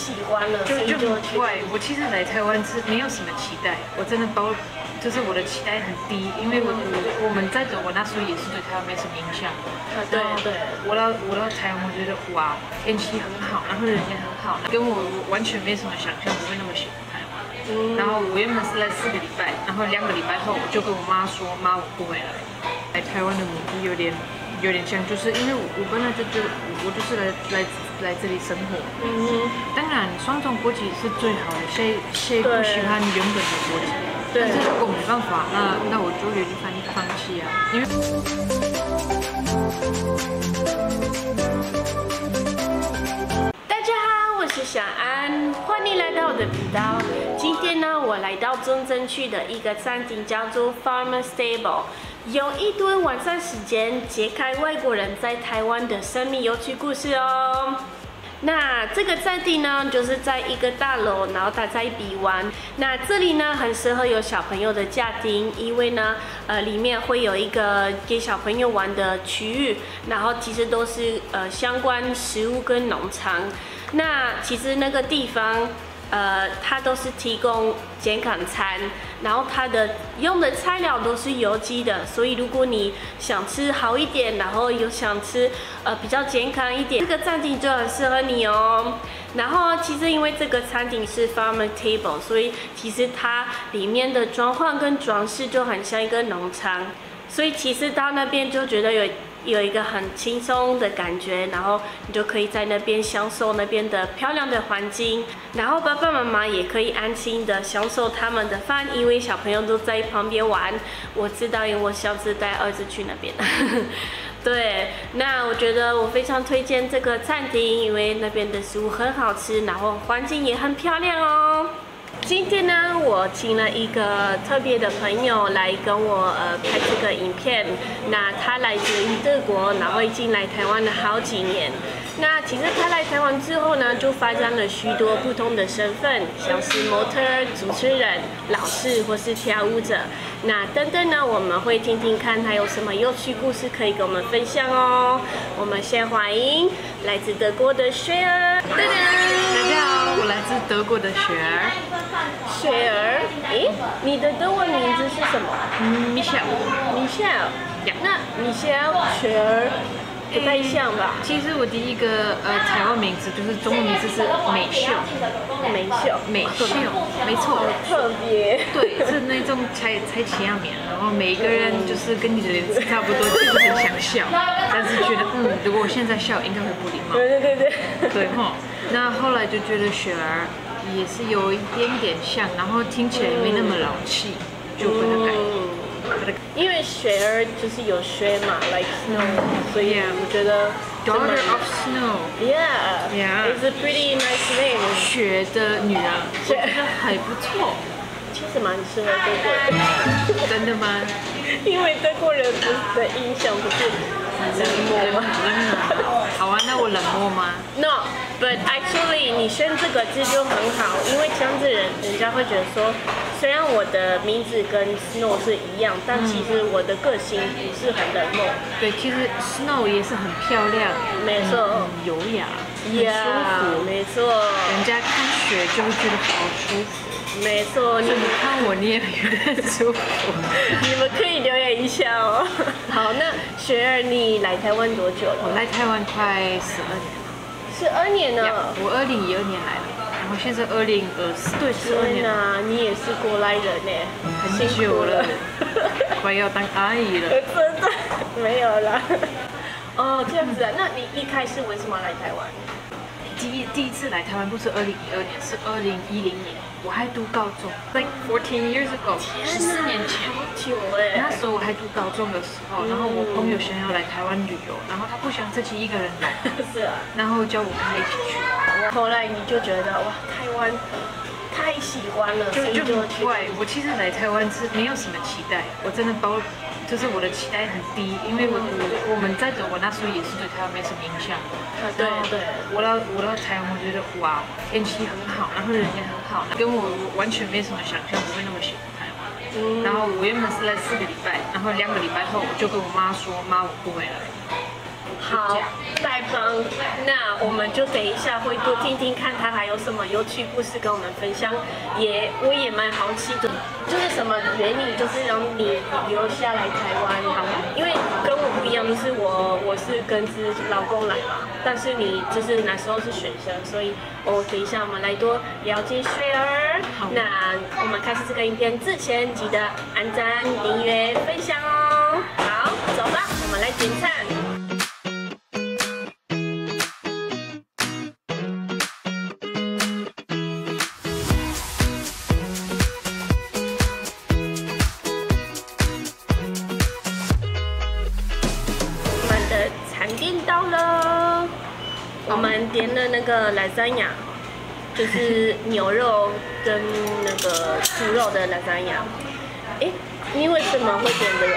喜欢了，就很怪。我其实来台湾是没有什么期待，我真的就是我的期待很低，因为我们在德国那时候也是对台湾没什么印象。对对。我到台湾，我觉得哇，天气很好，然后人也很好，跟我完全没什么想象，不会那么喜欢台湾。然后我原本是来4个礼拜，然后2个礼拜后我就跟我妈说，妈，我不回来。来台湾的目的有点像，就是因为我本来就觉得我就是来这里生活。当然双重国籍是最好的，谁不喜欢原本的国籍？但是如果没办法，那我就原地放弃啊，因为。大家好，我是小安，欢迎来到我的频道。今天呢，我来到中正区的一个餐厅，叫做 Farmer Stable。用一顿晚餐时间揭开外国人在台湾的生命有趣故事哦。那这个餐厅呢，就是在一个大楼，然后它在B湾。那这里呢，很适合有小朋友的家庭，因为呢，里面会有一个给小朋友玩的区域，然后其实都是相关食物跟农场。那其实那个地方，它都是提供健康餐，然后它的用的材料都是有机的，所以如果你想吃好一点，然后又想吃比较健康一点，这个餐厅就很适合你哦。然后其实因为这个餐厅是 Farmer Table， 所以其实它里面的装潢跟装饰就很像一个农场，所以其实到那边就觉得有一个很轻松的感觉，然后你就可以在那边享受那边的漂亮的环境，然后爸爸妈妈也可以安心的享受他们的饭，因为小朋友都在旁边玩。我知道，因为我上次带儿子去那边。对，那我觉得我非常推荐这个餐厅，因为那边的食物很好吃，然后环境也很漂亮哦。今天呢，我请了一个特别的朋友来跟我拍这个影片。那他来自于德国，然后已经来台湾了好几年。那其实他来台湾之后呢，就发展了许多不同的身份，像是模特、主持人、老师或是跳舞者。那等等呢，我们会听听看他有什么有趣故事可以跟我们分享哦。我们先欢迎来自德国的雪儿。大家好，我来自德国的雪儿。雪儿，诶，你的德文名字是什么？Michelle。那Michelle雪儿不太像吧？其实我第一个台湾名字就是中文名字是美秀，没错，特别。对，是那种猜奇亚面，然后每一个人就是跟你的脸差不多，就是很想笑，但是觉得如果我现在笑应该会不礼貌。对哈。那后来就觉得雪儿也是有一点点像，然后听起来也没那么老气，就把它改。因为雪儿就是有雪嘛 ，like snow， 所以我觉得 Daughter of Snow，yeah，it's a pretty nice name。雪的女儿，我觉得还不错。其实蛮适合德国人。真的吗？因为德国人的印象不是冷漠吗？好啊，那我冷漠吗 ？No，but actually 你选这个字就很好，因为这样子人家会觉得说，虽然我的名字跟 Snow 是一样，但其实我的个性不是很冷漠。对，其实 Snow 也是很漂亮，没错，很优雅，很舒服，没错。人家看雪就会觉得好舒服。没错，你看我你也有点舒服。你们可以留言一下哦。好，那雪儿，你来台湾多久了？我来台湾快12年了。12年了。我2012年来了，然后现在2024，对，12年。啊，你也是过来人呢，很久了，快要当阿姨了。真的没有啦。哦，这样子啊，那你一开始为什么来台湾？第一次来台湾不是2012年，是2010年，我还读高中 ，like 14 years ago， 14年前。久哎。那时候我还读高中的时候，然后我朋友想要来台湾旅游，然后他不想自己一个人来，是啊，然后叫我跟他一起去。后来你就觉得哇，台湾太喜欢了，就很怪。我其实来台湾是没有什么期待，我真的就是我的期待很低，因为我们在德国那时候也是对台湾没什么印象。对。我到台湾，我觉得哇，天气很好，然后人也很好，跟我完全没什么想象，不会那么喜欢台湾。然后我原本是来4个礼拜，然后2个礼拜后我就跟我妈说，妈，我不回来。好，太棒！那我们就等一下会多听听看他还有什么有趣故事跟我们分享。我也蛮好奇的，就是什么原因，就是让你留下来台湾？因为跟我不一样，就是我是跟着老公来嘛，但是你就是那时候是学生，所以等一下我们来多了解雪儿。那我们开始这个影片之前，记得按赞、订阅、分享哦。好，走吧，我们来点餐。餐点到了，我们点了那个lasagna，就是牛肉跟那个猪肉的lasagna。你为什么会点这个？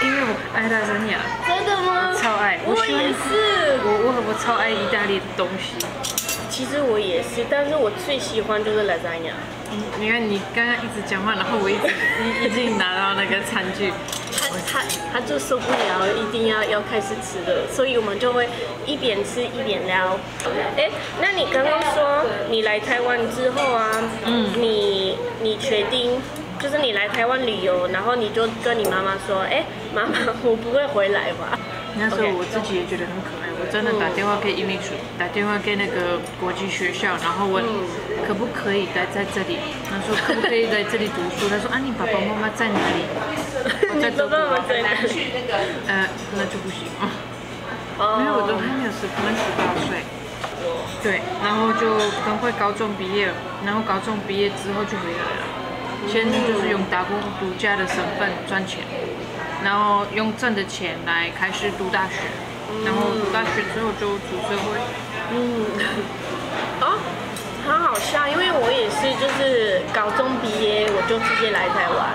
因为我爱lasagna。真的吗？超爱，我也是。我超爱意大利的东西。其实我也是，但是我最喜欢就是 lasagna。你看你刚刚一直讲话，然后我已经拿到那个餐具。他就受不了，一定要开始吃了，所以我们就会一边吃一边聊。那你刚刚说你来台湾之后啊，你决定就是你来台湾旅游，然后你就跟你妈妈说，妈妈，我不会回来吧？那时候我自己也觉得很可爱，我真的打电话给移民署，打电话给那个国际学校，然后问可不可以待在这里。他说可不可以在这里读书？他说你爸爸妈妈在哪里？我在德国。那就不行啊，因为我都还没有18岁。对，然后就赶快高中毕业了，然后高中毕业之后就回来了。先就是用打工度假的身份赚钱。然后用挣的钱来开始读大学，然后读大学之后就出社会。很好笑，因为我也是，就是高中毕业我就直接来台湾。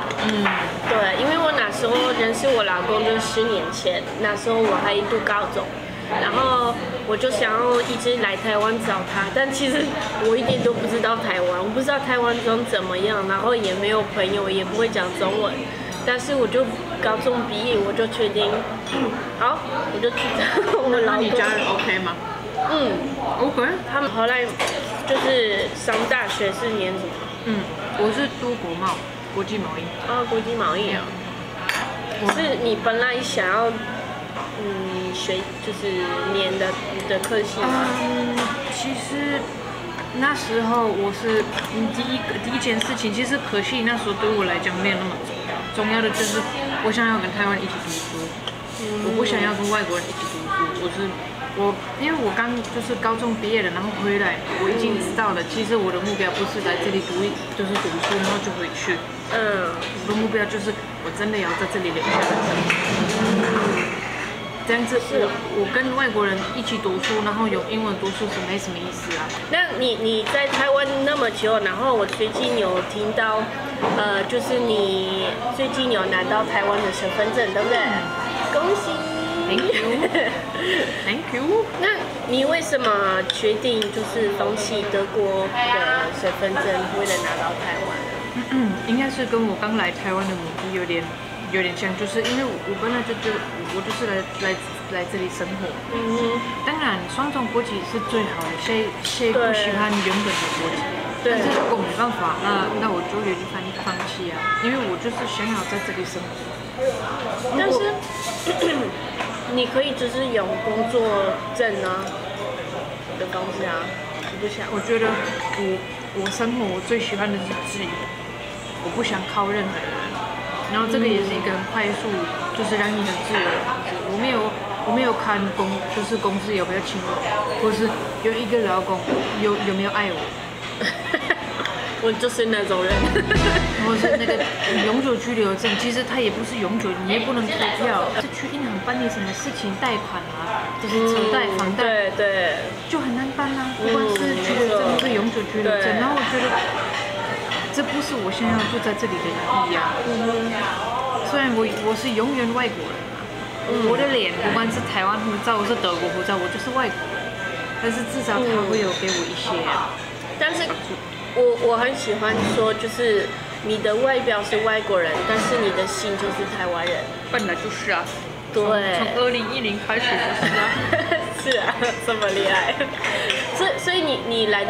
对，因为我那时候认识我老公就10年前，那时候我还读高中，然后我就想要一直来台湾找他，但其实我一点都不知道台湾，我不知道台湾中怎么样，然后也没有朋友，也不会讲中文。但是我就高中毕业，我就确定，好，我就去找我老公。那你家人 OK 吗？OK。他们后来就是上大学是念什么？我是读国际贸易。国际贸易啊。是你本来想要学就是念的科系吗？其实那时候我是第一件事情，其实科系那时候对我来讲没有那么重要。重要的就是我想要跟台湾一起读书，我不想要跟外国人一起读书。因为我刚就是高中毕业了，然后回来，我已经知道了，其实我的目标不是在这里就是读书，然后就回去。我的目标就是我真的要在这里留下来。这样子，我跟外国人一起读书，然后用英文读书是没什么意思啊。那你在台湾那么久，然后我最近有听到，就是你最近有拿到台湾的身份证，对不对？恭喜 ！Thank you，Thank you。那你为什么决定就是放弃德国的身份证，为了拿到台湾？应该是跟我刚来台湾的目的有点像，就是因为我本来就觉得我就是来这里生活。当然双重国籍是最好的，谁不喜欢原本的国籍？但是如果没办法，那我就有点放弃啊，因为我就是想要在这里生活。但是你可以就是用工作证啊的方式啊，你不想？我觉得我生活我最喜欢的是自由，我不想靠任何人。然后这个也是一个很快速，就是让你很自由的方式。我没有看就是公司有没有请我，或是有一个老公有没有爱我。我就是那种人。或是那个永久居留证，其实它也不是永久，你也不能脱票。是去银行办理什么事情，贷款啊，就是车贷、房贷，对，就很难办啊。不管是居留证或是永久居留证，然后我觉得。这不是我现在要住在这里的意义啊！虽然我是永远外国人我的脸不管是台湾护照或是德国护照，我就是外国人。但是至少他会有给我一些。但是我很喜欢说，就是你的外表是外国人，但是你的心就是台湾人。本来就是啊。对，从2010开始就是啊。是啊，这么厉害。所以你来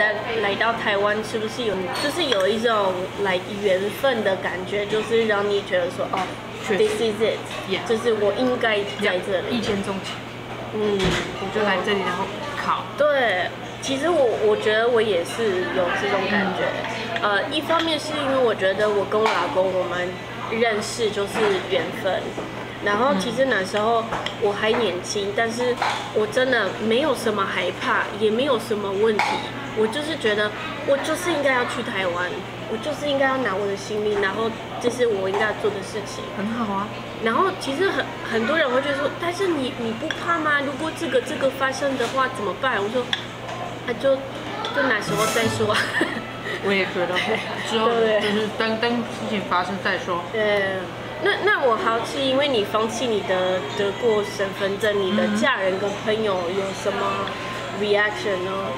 到台湾，是不是就是有一种缘分的感觉，就是让你觉得说哦，this is it， 就是我应该在这里。一见钟情。我就来这里然后考。对，其实我觉得我也是有这种感觉。一方面是因为我觉得我跟我老公我们认识就是缘分。然后其实那时候我还年轻，但是我真的没有什么害怕，也没有什么问题。我就是觉得我就是应该要去台湾，我就是应该要拿我的行李，然后这是我应该要做的事情。很好啊。然后其实很多人会觉得说，但是你不怕吗？如果这个发生的话怎么办？我说，就哪时候再说。我也觉得，之后就是等事情发生再说。对。那我好奇，因为你放弃你的德国身份证，你的家人跟朋友有什么 reaction 呢？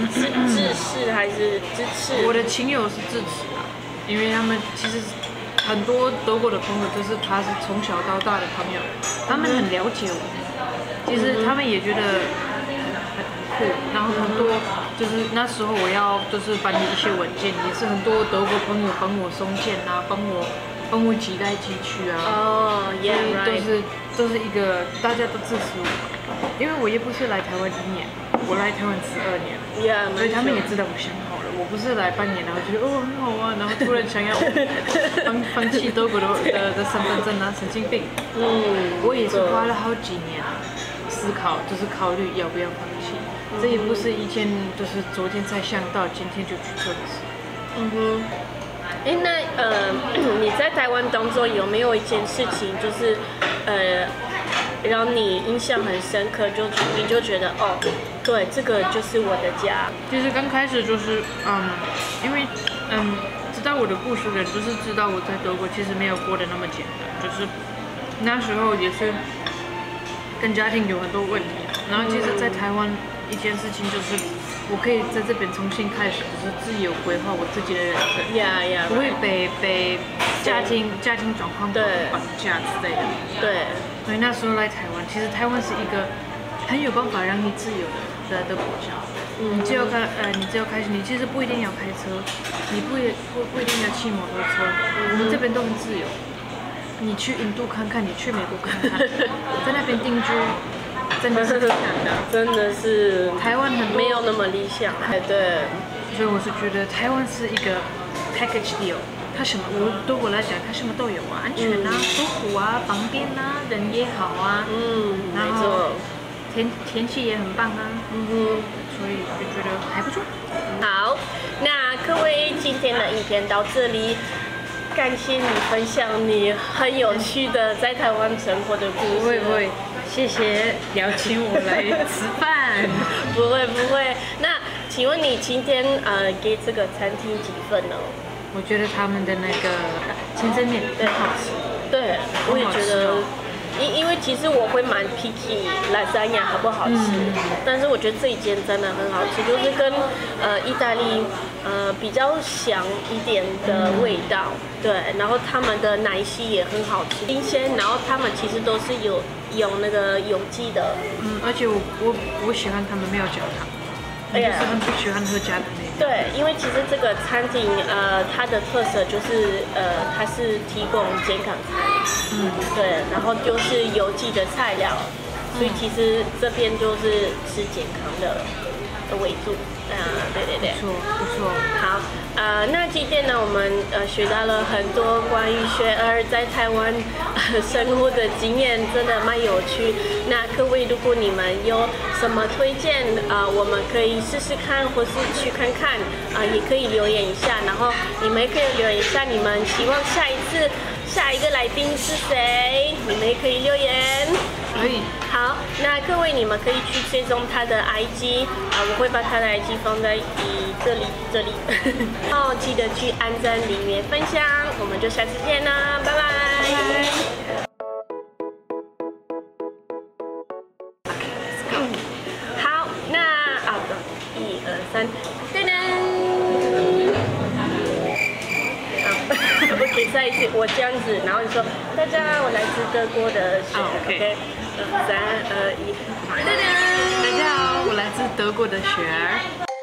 支持还是支持？我的亲友是支持啊，因为他们其实很多德国的朋友就是他是从小到大的朋友，他们很了解我，其实他们也觉得很酷，然后很多就是那时候我要就是办理一些文件，也是很多德国朋友帮我送件啊，帮我寄来寄去啊，都是一个大家都支持我，因为我也不是来台湾1年，我来台湾12年，所以他们也知道我想好了，我不是来半年然后觉得很好啊，然后突然想要放弃德国的身份证啊，神经病。我也是花了好几年思考，就是考虑要不要放弃，这也不是一天就是昨天才想到，今天就去做的事。你在台湾当中有没有一件事情，就是让你印象很深刻，你就觉得哦，对，这个就是我的家。其实刚开始就是因为知道我的故事的人，就是知道我在德国其实没有过得那么简单，就是那时候也是跟家庭有很多问题，然后其实，在台湾一件事情就是。我可以在这边重新开始，就是自由规划我自己的人生，不会被家庭状况绑架之类的。对。所以那时候来台湾，其实台湾是一个很有办法让你自由的国家。你只有开始，你其实不一定要开车，你不一定要骑摩托车，我们这边都很自由。你去印度看看，你去美国看看，在那边定居。真的是真的是台湾很没有那么理想，对。所以我是觉得台湾是一个 package deal， 它什么对我来讲，它什么都有啊，安全啊，舒服啊，方便啊，人也好啊，然后天气也很棒啊，所以就觉得还不错。好，那各位今天的影片到这里。感谢你分享你很有趣的在台湾生活的故事。不会，谢谢邀请我来吃饭。不会。那请问你今天给这个餐厅几分呢？我觉得他们的那个清蒸面很好吃。对，我也觉得。因为其实我会蛮 picky 拉萨亚好不好吃，但是我觉得这一间真的很好吃，就是跟意大利比较香一点的味道，对，然后他们的奶昔也很好吃，新鲜，然后他们其实都是有那个有机的，而且我喜欢他们没有加糖，我就是很不喜欢喝加糖的。对，因为其实这个餐厅它的特色就是它是提供健康餐，对，然后就是有机的菜料，所以其实这边就是吃健康的为主，对，不错，好，那今天呢，我们学到了很多关于雪儿在台湾生活的经验，真的蛮有趣。那各位，如果你们有什么推荐我们可以试试看，或是去看看也可以留言一下。然后你们也可以留言一下，你们希望下一个来宾是谁？你们也可以留言。可以。好，那各位你们可以去追踪他的 IG 我会把他的 IG 放在这里，然后记得去按赞、订阅、分享，我们就下次见啦，拜拜。好，那1、2、3，噔噔。好，OK。再一次，我这样子，然后你说大家我来自德国的雪 ，OK， 3、2、1，大家好，我来自德国的雪儿。